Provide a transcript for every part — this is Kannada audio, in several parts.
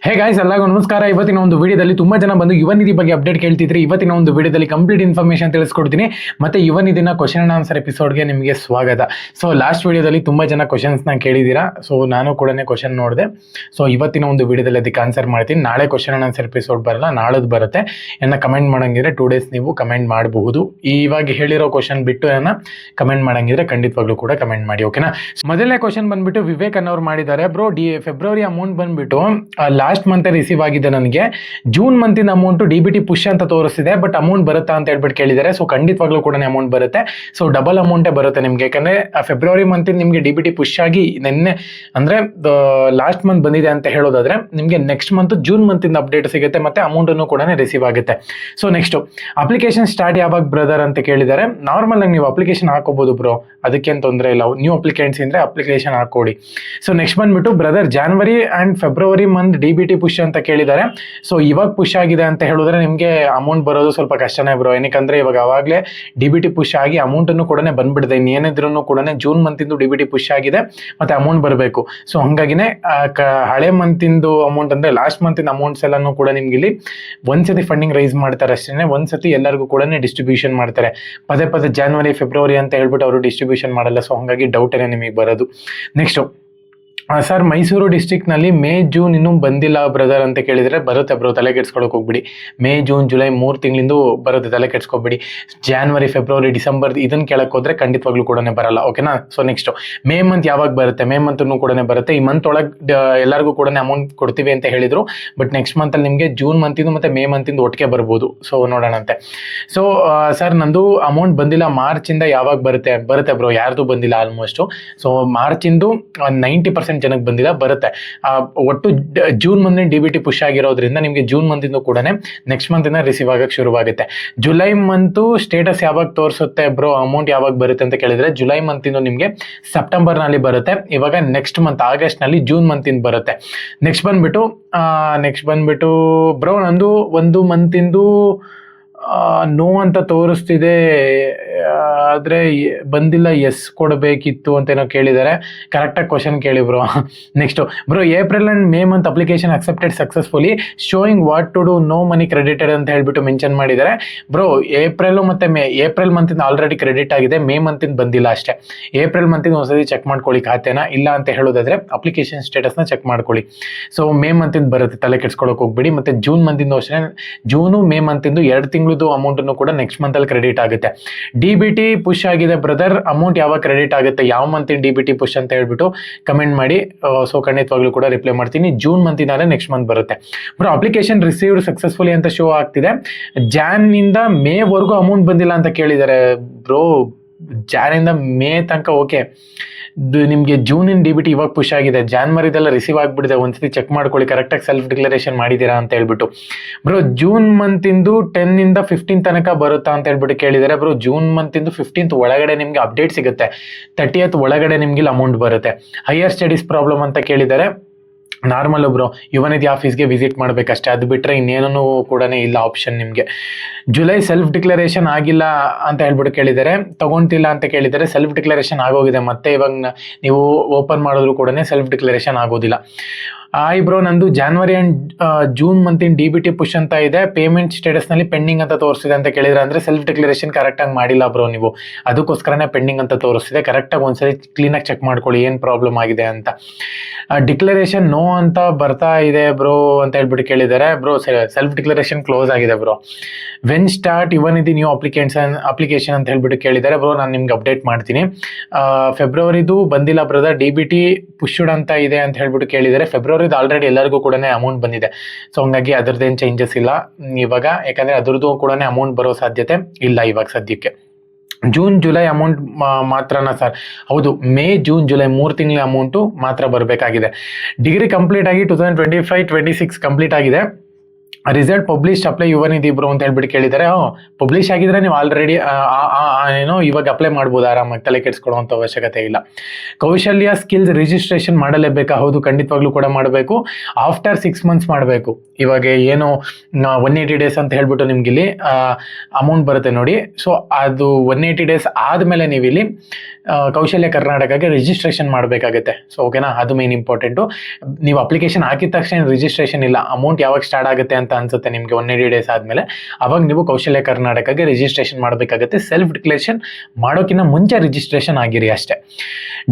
ಹೇ ಗಾಯ್ಸ್, ಎಲ್ಲರಿಗೂ ನಮಸ್ಕಾರ. ಇವತ್ತಿನ ಒಂದು ವಿಡಿಯೋದಲ್ಲಿ ತುಂಬಾ ಜನ ಬಂದು ಯುವ ನಿಧಿ ಬಗ್ಗೆ ಅಪ್ಡೇಟ್ ಕೇಳ್ತಿದ್ರಿ. ಇವತ್ತಿನ ಒಂದು ವಿಡಿಯೋದಲ್ಲಿ ಕಂಪ್ಲೀಟ್ ಇನ್ಫಾರ್ಮೇಶನ್ ತಿಳಿಸ್ಕೊಡ್ತೀನಿ. ಮತ್ತೆ ಯುವ ನಿಧಿನ ಕ್ವಶನ್ ಅಂಡ್ ಆನ್ಸರ್ ಎಪಿಸೋಡ್ಗೆ ನಿಮಗೆ ಸ್ವಾಗತ. ಸೊ ಲಾಸ್ಟ್ ವಿಡಿಯೋದಲ್ಲಿ ತುಂಬಾ ಜನ ಕ್ವಶನ್ಸ್ನ ಕೇಳಿದ್ದೀರಾ. ಸೊ ನಾನು ಕೂಡ ಕ್ವಶನ್ ನೋಡಿದೆ. ಸೊ ಇವತ್ತಿನ ಒಂದು ವಿಡಿಯೋದಲ್ಲಿ ಅದಕ್ಕೆ ಆನ್ಸರ್ ಮಾಡ್ತೀನಿ. ನಾಳೆ ಕ್ವಶನ್ ಅಂಡ್ ಆನ್ಸರ್ ಎಪಿಸೋಡ್ ಬರಲ್ಲ, ನಾಳದ್ದು ಬರುತ್ತೆ. ಏನ ಕಮೆಂಟ್ ಮಾಡಂಗಿದ್ರೆ 2 days ನೀವು ಕಮೆಂಟ್ ಮಾಡಬಹುದು. ಇವಾಗ ಹೇಳಿರೋ ಕ್ವಶನ್ ಬಿಟ್ಟು ಏನ ಕಮೆಂಟ್ ಮಾಡಂಗಿದ್ರೆ ಖಂಡಿತವಾಗ್ಲೂ ಕೂಡ ಕಮೆಂಟ್ ಮಾಡಿ, ಓಕೆನಾ. ಮೊದಲನೇ ಕ್ವಶನ್ ಬಂದ್ಬಿಟ್ಟು ವಿವೇಕ್ ಅನ್ನೋರು ಮಾಡಿದ್ದಾರೆ. ಬ್ರೋ, ಫೆಬ್ರವರಿ ಅಮೌಂಟ್ ಬಂದ್ಬಿಟ್ಟು ಲಾಸ್ಟ್ ಮಂತ್ ರಿಸೀವ್ ಆಗಿದೆ. ನನಗೆ ಜೂನ್ ಮಂತಿನ ಅಮೌಂಟ್ ಡಿ-ಬಿ-ಟಿ ಪುಷ್ ಅಂತ ತೋರಿಸ್ತಿದೆ, ಬಟ್ ಅಮೌಂಟ್ ಬರುತ್ತಾ ಅಂತ ಹೇಳ್ಬಿಟ್ಟು ಕೇಳಿದ್ದಾರೆ. ಸೊ ಖಂಡಿತವಾಗ್ಲೂ ಕೂಡ ಅಮೌಂಟ್ ಬರುತ್ತೆ. ಸೊ ಡಬಲ್ ಅಮೌಂಟೇ ಬರುತ್ತೆ ನಿಮಗೆ. ಯಾಕಂದ್ರೆ ಫೆಬ್ರವರಿ ಮಂತಿನ ನಿಮಗೆ ಡಿ-ಬಿ-ಟಿ ಪುಷ್ ಆಗಿ ನಿನ್ನೆ ಅಂದ್ರೆ ಲಾಸ್ಟ್ ಮಂತ್ ಬಂದಿದೆ ಅಂತ ಹೇಳೋದಾದ್ರೆ, ನಿಮಗೆ ನೆಕ್ಸ್ಟ್ ಮಂತ್ ಜೂನ್ ಮಂತಿಂದ ಅಪ್ಡೇಟ್ ಸಿಗುತ್ತೆ, ಮತ್ತೆ ಅಮೌಂಟ್ ಅನ್ನು ಕೂಡ ರಿಸೀವ್ ಆಗುತ್ತೆ. ಸೊ ನೆಕ್ಸ್ಟ್ ಅಪ್ಲಿಕೇಶನ್ ಸ್ಟಾರ್ಟ್ ಯಾವಾಗ ಬ್ರದರ್ ಅಂತ ಕೇಳಿದ್ದಾರೆ. ನಾರ್ಮಲ್ ಆಗಿ ನೀವು ಅಪ್ಲಿಕೇಶನ್ ಹಾಕೋಬಹುದು ಬ್ರೋ, ಅದಕ್ಕೇನು ತೊಂದರೆ ಇಲ್ಲ. ನ್ಯೂ ಅಪ್ಲಿಕೆಂಟ್ಸ್ ಇದ್ರೆ ಅಪ್ಲಿಕೇಶನ್ ಹಾಕೊಡಿ. ಸೊ ನೆಕ್ಸ್ಟ್ ಬಂದ್ಬಿಟ್ಟು brother January and February month D-B-T push ಅಂತ ಕೇಳಿದ್ದಾರೆ. ಸೊ ಇವಾಗ ಪುಷ್ ಆಗಿದೆ ಅಂತ ಹೇಳಿದ್ರೆ ನಿಮಗೆ ಅಮೌಂಟ್ ಬರೋದು ಸ್ವಲ್ಪ ಕಷ್ಟನೇ ಬ್ರೋ. ಏನಕ್ಕಂದ್ರೆ ಇವಾಗ ಅವಾಗಲೇ ಡಿ-ಬಿ-ಟಿ ಪುಷ್ ಆಗಿ ಅಮೌಂಟ್ ಅನ್ನು ಕೂಡ ಬಂದ್ಬಿಡಿದೆ. ಇನ್ನೇನಿದ್ರು ಕೂಡ ಜೂನ್ ಮಂತಿಂದು ಡಿ-ಬಿ-ಟಿ ಪುಷ್ ಆಗಿದೆ, ಮತ್ತೆ ಅಮೌಂಟ್ ಬರಬೇಕು. ಸೊ ಹಂಗಾಗಿನೇ ಹಳೆ ಮಂತಿಂದು ಅಮೌಂಟ್ ಅಂದ್ರೆ ಲಾಸ್ಟ್ ಮಂತಿನ ಅಮೌಂಟ್ಸ್ ಎಲ್ಲಾನು ಕೂಡ ನಿಮ್ಗೆ ಇಲ್ಲಿ ಒಂದ್ಸತಿ ಫಂಡಿಂಗ್ ರೈಸ್ ಮಾಡ್ತಾರೆ ಅಷ್ಟೇ. ಒಂದ್ಸತಿ ಎಲ್ಲರಿಗೂ ಕೂಡ ಡಿಸ್ಟ್ರಿಬ್ಯೂಷನ್ ಮಾಡ್ತಾರೆ. ಪದೇ ಪದೇ ಜಾನ್ವರಿ ಫೆಬ್ರವರಿ ಅಂತ ಹೇಳ್ಬಿಟ್ಟು ಅವರು ಡಿಸ್ಟ್ರಿಬ್ಯೂಷನ್ ಮಾಡಲ್ಲ. ಸೊ ಹಂಗಾಗಿ ಡೌಟ್ ಏನೇ ನಿಮಗೆ ಬರೋದು. ನೆಕ್ಸ್ಟ್ ಸರ್, ಮೈಸೂರು ಡಿಸ್ಟ್ರಿಕ್ಟ್ನಲ್ಲಿ ಮೇ ಜೂನ್ ಇನ್ನೂ ಬಂದಿಲ್ಲ ಬ್ರದರ್ ಅಂತ ಕೇಳಿದರೆ, ಬರುತ್ತೆ ಬ್ರೋ, ತಲೆ ಕೆಡ್ಸ್ಕೊಳಕ್ಕೆ ಹೋಗ್ಬಿಡಿ. ಮೇ ಜೂನ್ ಜುಲೈ 3 ತಿಂಗಳಿಂದ ಬರುತ್ತೆ, ತಲೆ ಕೆಡ್ಸ್ಕೊಬಿಡಿ. ಜಾನ್ವರಿ ಫೆಬ್ರವರಿ ಡಿಸೆಂಬರ್ ಇದನ್ನು ಕೇಳಕ್ಕೆ ಹೋದ್ರೆ ಖಂಡಿತವಾಗ್ಲೂ ಕೂಡ ಬರಲ್ಲ, ಓಕೆನಾ. ಸೊ ನೆಕ್ಸ್ಟ್ ಮೇ ಮಂತ್ ಯಾವಾಗ ಬರುತ್ತೆ? ಮೇ ಮಂತ್ನು ಕೂಡ ಬರುತ್ತೆ. ಈ ಮಂತ್ ಒಳಗೆ ಎಲ್ಲರಿಗೂ ಕೂಡ ಅಮೌಂಟ್ ಕೊಡ್ತೀವಿ ಅಂತ ಹೇಳಿದ್ರು, ಬಟ್ ನೆಕ್ಸ್ಟ್ ಮಂತಲ್ಲಿ ನಿಮಗೆ ಜೂನ್ ಮಂತಿಂದು ಮತ್ತೆ ಮೇ ಮಂತಿಂದು ಒಟ್ಟಿಗೆ ಬರ್ಬೋದು. ಸೊ ನೋಡೋಣಂತೆ. ಸೊ ಸರ್, ನಂದು ಅಮೌಂಟ್ ಬಂದಿಲ್ಲ, ಮಾರ್ಚಿಂದ ಯಾವಾಗ ಬರುತ್ತೆ? ಬರುತ್ತೆ ಬ್ರೋ, ಯಾರ್ದು ಬಂದಿಲ್ಲ ಆಲ್ಮೋಸ್ಟು. ಸೊ ಮಾರ್ಚಿಂದು 90% ಜನಕ್ಕೆ ಬಂದಿಲ್ಲ, ಬರುತ್ತೆ. ಒಟ್ಟು ಜೂನ್ ಮಂತ್ ಡಿ-ಬಿ-ಟಿ ಪುಷ್ ಆಗಿರೋದ್ರಿಂದ ನಿಮಗೆ ಜೂನ್ ಮಂತಿಂದು ಕೂಡ ನೆಕ್ಸ್ಟ್ ಮಂತಿಂದ ರಿಸೀವ್ ಆಗಕ್ಕೆ ಶುರುವಾಗುತ್ತೆ. ಜುಲೈ ಮಂತು ಸ್ಟೇಟಸ್ ಯಾವಾಗ ತೋರಿಸುತ್ತೆ ಬ್ರೋ, ಅಮೌಂಟ್ ಯಾವಾಗ ಬರುತ್ತೆ ಅಂತ ಕೇಳಿದ್ರೆ, ಜುಲೈ ಮಂತಿಂದು ನಿಮಗೆ ಸೆಪ್ಟೆಂಬರ್ನಲ್ಲಿ ಬರುತ್ತೆ. ಇವಾಗ ನೆಕ್ಸ್ಟ್ ಮಂತ್ ಆಗಸ್ಟ್ನಲ್ಲಿ ಜೂನ್ ಮಂತಿಂದ ಬರುತ್ತೆ. ನೆಕ್ಸ್ಟ್ ಬಂದ್ಬಿಟ್ಟು ಬ್ರೋ, ನಂದು ಒಂದು ಮಂತಿಂದು ನೋ ಅಂತ ತೋರಿಸ್ತಿದೆ, ಆದರೆ ಬಂದಿಲ್ಲ, ಎಸ್ ಕೊಡಬೇಕಿತ್ತು ಅಂತ ಏನೋ ಕೇಳಿದ್ದಾರೆ. ಕರೆಕ್ಟಾಗಿ ಕ್ವಶನ್ ಕೇಳಿ bro. Next bro, April and May month application accepted successfully, showing what to do, no money credited ಅಂತ ಹೇಳ್ಬಿಟ್ಟು ಮೆನ್ಷನ್ ಮಾಡಿದ್ದಾರೆ. ಬ್ರೋ, ಏಪ್ರಿಲ್ ಮತ್ತೆ ಮೇ, ಏಪ್ರಿಲ್ ಮಂತಿಂದ ಆಲ್ರೆಡಿ ಕ್ರೆಡಿಟ್ ಆಗಿದೆ, ಮೇ ಮಂತಿಂದ ಬಂದಿಲ್ಲ ಅಷ್ಟೇ. ಏಪ್ರಿಲ್ ಮಂತಿಂದ ಒಂದ್ಸತಿ ಚೆಕ್ ಮಾಡ್ಕೊಳ್ಳಿ ಖಾತೆನ. ಇಲ್ಲ ಅಂತ ಹೇಳೋದಾದ್ರೆ ಅಪ್ಲಿಕೇಶನ್ ಸ್ಟೇಟಸ್ನ ಚೆಕ್ ಮಾಡ್ಕೊಳ್ಳಿ. ಸೊ ಮೇ ಮಂತಿಂದ ಬರುತ್ತೆ, ತಲೆ ಕೆಡ್ಸ್ಕೊಳಕ್ಕೆ ಹೋಗ್ಬಿಡಿ. ಮತ್ತೆ ಜೂನ್ ಮಂತಿಂದ ಅಷ್ಟೇ, ಜೂನು ಮೇ ಮಂತಿಂದು 2 ತಿಂಗಳದ್ದು ಅಮೌಂಟ್ ಅನ್ನು ಕೂಡ ನೆಕ್ಸ್ಟ್ ಮಂತ್ ಅಲ್ಲಿ ಕ್ರೆಡಿಟ್ ಆಗುತ್ತೆ. ಡಿ-ಬಿ-ಟಿ ಪುಷ್ ಆಗಿದೆ ಬ್ರದರ್, ಅಮೌಂಟ್ ಯಾವಾಗ ಕ್ರೆಡಿಟ್ ಆಗುತ್ತೆ, ಯಾವ ಮಂತಿನ ಡಿ-ಬಿ-ಟಿ ಪುಷ್ ಅಂತ ಹೇಳ್ಬಿಟ್ಟು ಕಮೆಂಟ್ ಮಾಡಿ. ಸೊ ಖಂಡಿತವಾಗ್ಲೂ ಕೂಡ ರಿಪ್ಲೈ ಮಾಡ್ತೀನಿ. ಜೂನ್ ಮಂತಿಂದಾನೆ ನೆಕ್ಸ್ಟ್ ಮಂತ್ ಬರುತ್ತೆ ಬ್ರೋ. ಅಪ್ಲಿಕೇಶನ್ ರಿಸೀವ್ಡ್ ಸಕ್ಸಸ್ಫುಲಿ ಅಂತ ಶೋ ಆಗ್ತಿದೆ. ಜಾನ್ ಇಂದ ಮೇ ವರೆಗೂ ಅಮೌಂಟ್ ಬಂದಿಲ್ಲ ಅಂತ ಕೇಳಿದ್ದಾರೆ ಬ್ರೋ. ಜಾನ್ ಇಂದ ಮೇ ತನಕ ಓಕೆ, ನಿಮಗೆ ಜೂನಿನ ಡಿ-ಬಿ-ಟಿ ಇವಾಗ ಪುಷ್ ಆಗಿದೆ, ಜಾನ್ವರಿದೆಲ್ಲ ರಿಸೀವ್ ಆಗಿಬಿಟ್ಟಿದೆ. ಒಂದ್ಸತಿ ಚೆಕ್ ಮಾಡ್ಕೊಳ್ಳಿ ಕರೆಕ್ಟಾಗಿ ಸೆಲ್ಫ್ ಡಿಕ್ಲರೇಷನ್ ಮಾಡಿದ್ದೀರಾ ಅಂತ ಹೇಳ್ಬಿಟ್ಟು. ಬ್ರೋ, ಜೂನ್ ಮಂತಿಂದು 10 ಇಂದ 15 ತನಕ ಬರುತ್ತಾ ಅಂತ ಹೇಳ್ಬಿಟ್ಟು ಕೇಳಿದ್ದಾರೆ. ಬ್ರೋ, ಜೂನ್ ಮಂತಿಂದು 15th ಒಳಗಡೆ ನಿಮಗೆ ಅಪ್ಡೇಟ್ ಸಿಗುತ್ತೆ. 30th ಒಳಗಡೆ ನಿಮ್ಗೆ ಅಮೌಂಟ್ ಬರುತ್ತೆ. ಹೈಯರ್ ಸ್ಟಡೀಸ್ ಪ್ರಾಬ್ಲಮ್ ಅಂತ ಕೇಳಿದ್ದಾರೆ. ನಾರ್ಮಲ್ ಬ್ರೋ, ಯುವ ನಿಧಿ ಆಫೀಸ್ಗೆ ವಿಸಿಟ್ ಮಾಡಬೇಕಷ್ಟೇ, ಅದು ಬಿಟ್ಟರೆ ಇನ್ನೇನೂ ಕೂಡ ಇಲ್ಲ ಆಪ್ಷನ್ ನಿಮಗೆ. ಜುಲೈ ಸೆಲ್ಫ್ ಡಿಕ್ಲರೇಷನ್ ಆಗಿಲ್ಲ ಅಂತ ಹೇಳ್ಬಿಟ್ಟು ಕೇಳಿದ್ದಾರೆ. ತಗೊಂತಿಲ್ಲ ಅಂತ ಕೇಳಿದ್ದಾರೆ. ಸೆಲ್ಫ್ ಡಿಕ್ಲರೇಷನ್ ಆಗೋಗಿದೆ, ಮತ್ತೆ ಇವಾಗ ನೀವು ಓಪನ್ ಮಾಡಿದ್ರು ಕೂಡ ಸೆಲ್ಫ್ ಡಿಕ್ಲರೇಷನ್ ಆಗೋದಿಲ್ಲ. ಬ್ರೋ, ನಂದು ಜಾನ್ವರಿ ಅಂಡ್ ಜೂನ್ ಮಂತಿನ ಡಿ-ಬಿ-ಟಿ ಪುಷ್ ಅಂತ ಇದೆ, ಪೇಮೆಂಟ್ ಸ್ಟೇಟಸ್ನಲ್ಲಿ ಪೆಂಡಿಂಗ್ ಅಂತ ತೋರಿಸಿದೆ ಅಂತ ಕೇಳಿದ್ರೆ, ಅಂದರೆ ಸೆಲ್ಫ್ ಡಿಕ್ಲರೇಷನ್ ಕರೆಕ್ಟಾಗಿ ಮಾಡಿಲ್ಲ ಬ್ರೋ ನೀವು, ಅದಕ್ಕೋಸ್ಕರನೇ ಪೆಂಡಿಂಗ್ ಅಂತ ತೋರಿಸ್ತಿದೆ. ಕರೆಕ್ಟಾಗಿ ಒಂದ್ಸರಿ ಕ್ಲೀನಾಗಿ ಚೆಕ್ ಮಾಡ್ಕೊಳ್ಳಿ ಏನು ಪ್ರಾಬ್ಲಮ್ ಆಗಿದೆ ಅಂತ. ಡಿಕ್ಲರೇಷನ್ ನೋ ಅಂತ ಬರ್ತಾ ಇದೆ ಬ್ರೋ ಅಂತ ಹೇಳ್ಬಿಟ್ಟು ಕೇಳಿದ್ದಾರೆ. ಬ್ರೋ, ಸೆಲ್ಫ್ ಡಿಕ್ಲರೇಷನ್ ಕ್ಲೋಸ್ ಆಗಿದೆ ಬ್ರೋ. ವೆನ್ ಸ್ಟಾರ್ಟ್ ಯುವ ನಿಧಿ ನ್ಯೂ ಅಪ್ಲಿಕೇಶನ್ ಅಂತ ಹೇಳ್ಬಿಟ್ಟು ಕೇಳಿದ್ದಾರೆ. ಬ್ರೋ, ನಾನು ನಿಮ್ಗೆ ಅಪ್ಡೇಟ್ ಮಾಡ್ತೀನಿ. ಫೆಬ್ರವರಿದು ಬಂದಿಲ್ಲ ಬ್ರದರ್, ಡಿ-ಬಿ-ಟಿ ಪುಷ್ಡ್ ಅಂತ ಇದೆ ಅಂತ ಹೇಳ್ಬಿಟ್ಟು ಕೇಳಿದ್ದಾರೆ. ಫೆಬ್ರವರಿದು ಆಲ್ರೆಡಿ ಎಲ್ಲರಿಗೂ ಕೂಡ ಅಮೌಂಟ್ ಬಂದಿದೆ. ಸೊ ಹಂಗಾಗಿ ಅದರದ್ದೇನು ಚೇಂಜಸ್ ಇಲ್ಲ ಇವಾಗ, ಯಾಕಂದರೆ ಅದ್ರದ್ದು ಕೂಡ ಅಮೌಂಟ್ ಬರೋ ಸಾಧ್ಯತೆ ಇಲ್ಲ ಇವಾಗ ಸದ್ಯಕ್ಕೆ. ಜೂನ್ ಜುಲೈ ಅಮೌಂಟ್ ಮಾತ್ರನಾ ಸರ್? ಹೌದು, ಮೇ ಜೂನ್ ಜುಲೈ 3 ತಿಂಗಳ ಅಮೌಂಟು ಮಾತ್ರ ಬರಬೇಕಾಗಿದೆ. ಡಿಗ್ರಿ ಕಂಪ್ಲೀಟ್ ಆಗಿ 2025-26 ಕಂಪ್ಲೀಟ್ ಆಗಿದೆ. ರಿಸಲ್ಟ್ ಪಬ್ಲಿಷ್ ಅಪ್ಲೈ ಯುವ ನಿಧಿ ಬ್ರೋ ಅಂತ ಹೇಳ್ಬಿಟ್ಟು ಕೇಳಿದ್ದಾರೆ. ಪಬ್ಲಿಷ್ ಆಗಿದ್ರೆ ನೀವು ಆಲ್ರೆಡಿ ಏನೋ ಇವಾಗ ಅಪ್ಲೈ ಮಾಡ್ಬೋದು ಆರಾಮಾಗಿ, ತಲೆ ಕೆಡಿಸ್ಕೊಳ್ಳುವಂಥ ಅವಶ್ಯಕತೆ ಇಲ್ಲ. ಕೌಶಲ್ಯ ಸ್ಕಿಲ್ಸ್ ರಿಜಿಸ್ಟ್ರೇಷನ್ ಮಾಡಲೇಬೇಕಾ? ಹೌದು, ಖಂಡಿತವಾಗ್ಲೂ ಕೂಡ ಮಾಡಬೇಕು. ಆಫ್ಟರ್ 6 months ಮಾಡಬೇಕು. ಇವಾಗ ಏನು 180 days ಅಂತ ಹೇಳ್ಬಿಟ್ಟು ನಿಮ್ಗೆ ಇಲ್ಲಿ ಅಮೌಂಟ್ ಬರುತ್ತೆ ನೋಡಿ. ಸೊ ಅದು 180 days ಆದಮೇಲೆ ನೀವು ಇಲ್ಲಿ ಕೌಶಲ್ಯ ಕರ್ನಾಟಕಕ್ಕೆ ರಿಜಿಸ್ಟ್ರೇಷನ್ ಮಾಡಬೇಕಾಗುತ್ತೆ. ಸೊ ಓಕೆನಾ, ಅದು ಮೇನ್ ಇಂಪಾರ್ಟೆಂಟು. ನೀವು ಅಪ್ಲಿಕೇಶನ್ ಹಾಕಿದ ತಕ್ಷಣ ರಿಜಿಸ್ಟ್ರೇಷನ್ ಇಲ್ಲ, ಅಮೌಂಟ್ ಯಾವಾಗ ಸ್ಟಾರ್ಟ್ ಆಗುತ್ತೆ ಅಂತ ಅನ್ಸುತ್ತೆ ನಿಮಗೆ 180 ಡೇಸ್ ಆದಮೇಲೆ, ಅವಾಗ ನೀವು ಕೌಶಲ್ಯ ಕರ್ನಾಟಕಕ್ಕೆ ರಿಜಿಸ್ಟ್ರೇಷನ್ ಮಾಡಬೇಕಾಗುತ್ತೆ. ಸೆಲ್ಫ್ ಡಿಕ್ಲೇರೇಷನ್ ಮಾಡೋಕ್ಕಿಂತ ಮುಂಚೆ ರಿಜಿಸ್ಟ್ರೇಷನ್ ಆಗಿರಿ ಅಷ್ಟೇ.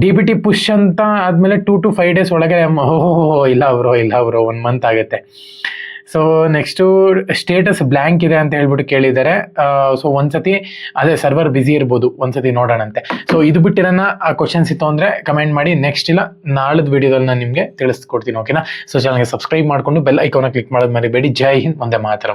DBT ಪುಷ್ ಅಂತ ಆದಮೇಲೆ 2 to 5 ಡೇಸ್ ಒಳಗೆ ಇಲ್ಲ ಬ್ರೋ 1 ಮಂತ್ ಆಗುತ್ತೆ. ಸೊ ನೆಕ್ಸ್ಟು ಸ್ಟೇಟಸ್ ಬ್ಲ್ಯಾಂಕ್ ಇದೆ ಅಂತ ಹೇಳ್ಬಿಟ್ಟು ಕೇಳಿದ್ದಾರೆ. ಸೊ ಒಂದ್ಸತಿ ಅದೇ ಸರ್ವರ್ ಬ್ಯುಸಿ ಇರ್ಬೋದು, ಒಂದ್ಸತಿ ನೋಡೋಣಂತೆ. ಸೊ ಇದು ಬಿಟ್ಟಿರೋಣ ಆ ಕ್ವಶನ್ಸ್ ಇತ್ತು ಅಂದರೆ ಕಮೆಂಟ್ ಮಾಡಿ, ನೆಕ್ಸ್ಟ್ ಇಲ್ಲ ನಾಳದ ವಿಡಿಯೋದಲ್ಲಿ ನಾನು ನಿಮಗೆ ತಿಳಿಸ್ಕೊಡ್ತೀನಿ. ಓಕೆನಾ. ಸೊ ಚಾನಲ್ಗೆ ಸಬ್ಸ್ಕ್ರೈಬ್ ಮಾಡಿಕೊಂಡು ಬೆಲ್ ಐಕಾನ ಕ್ಲಿಕ್ ಮಾಡೋದು ಮರಿಬೇಡಿ. ಜೈ ಹಿಂದ್, ಒಂದೇ ಮಾತರಂ.